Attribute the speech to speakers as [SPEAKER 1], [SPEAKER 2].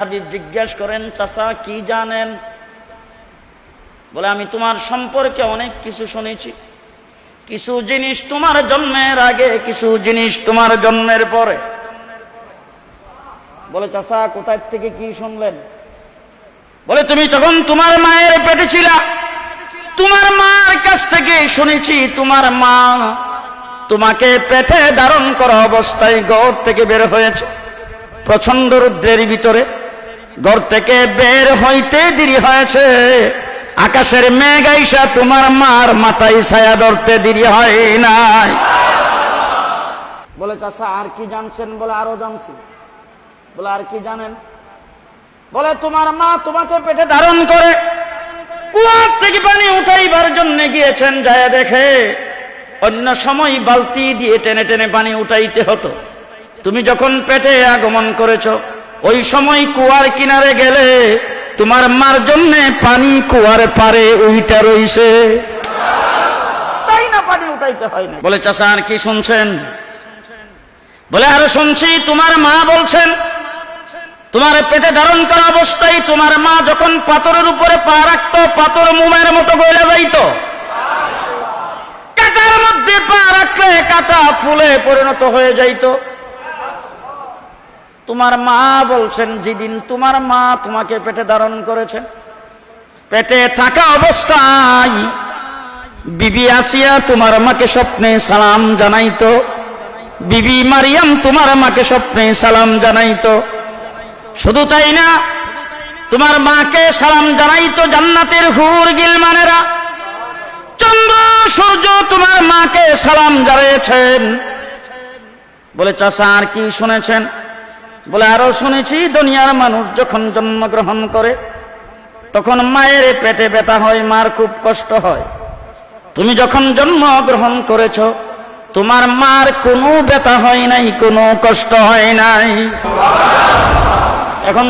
[SPEAKER 1] হাবিব জিজ্ঞাসা করেন, চাচা কি জানেন? বলে, আমি তোমার সম্পর্কে অনেক কিছু শুনেছি। কিছু জিনিস তোমার জন্মের আগে, কিছু জিনিস তোমার জন্মের পরে। বলে, চাচা কোথায় থেকে কি শুনলেন? বলে, তুমি যখন তোমার মায়ের পেটে ছিলা, তোমার মার কাছ থেকে শুনেছি তোমার মা তোমাকে পেটে ধারণ করা অবস্থায় ঘর থেকে বের হয়েছে প্রচন্ড রৌদ্রের ভিতরে। ঘর থেকে বের হইতে দেরি হয়েছে, আকাশের মেঘ আইসা তোমার মার মাথায় ছায়া ধরতে দেরি হয় নাই। বলে, চাচা আর কি জানছেন? বলে, আরো জানছি। বলে, আর কি জানেন? বলে, তোমার মা তোমাকে পেটে ধারণ করে কুয়ার থেকে পানি উঠাইবার জন্য গিয়েছেন, যায় দেখে অন্য সময় বালতি দিয়ে টেনে টেনে পানি উঠাইতে হতো। তুমি যখন পেটে আগমন করেছো, ওই সময় কুয়ার কিনারে গেলে তোমার মার জন্য পানি কুয়ার পারে উইটা রইছে, তাই না পানি উঠাইতে হয় না। বলে, চাচা আর কি শুনছেন? বলে, আরো শুনছি তোমার মা বলছেন তোমার পেটে ধারণ করা অবস্থায় তোমার মা যখন পাথরের উপরে পা রাখতো, পাথর মোমের মতো গলে যাইত। কাঁটার মধ্যে পা রাখলে কাঁটা ফুলে পরিণত হয়ে যাইত। তোমার মা বলছেন, যেদিন তোমার মা তোমাকে পেটে ধারণ করেছেন, পেটে থাকা অবস্থায় বিবি আসিয়া তোমার মাকে স্বপ্নে সালাম জানাইতো, বিবি মারিয়াম তোমার মাকে স্বপ্নে সালাম জানাইতো। শুধু তাই না, তোমার মাকে সালাম জানাইতো জান্নাতের হুর গিলমানেরা। চন্দ্র সূর্য তোমার মাকে সালাম জানিয়েছেন। বলে, চাচা আর কি শুনেছেন? বলে, আরো শুনেছি দুনিয়ার মানুষ যখন জন্মগ্রহণ করে তখন মায়ের পেটে ব্যথা হয়, মার খুব কষ্ট হয়। তুমি যখন জন্মগ্রহণ করেছো তোমার মার কোনো ব্যথা হয় নাই, কোনো কষ্ট হয় নাই। এখন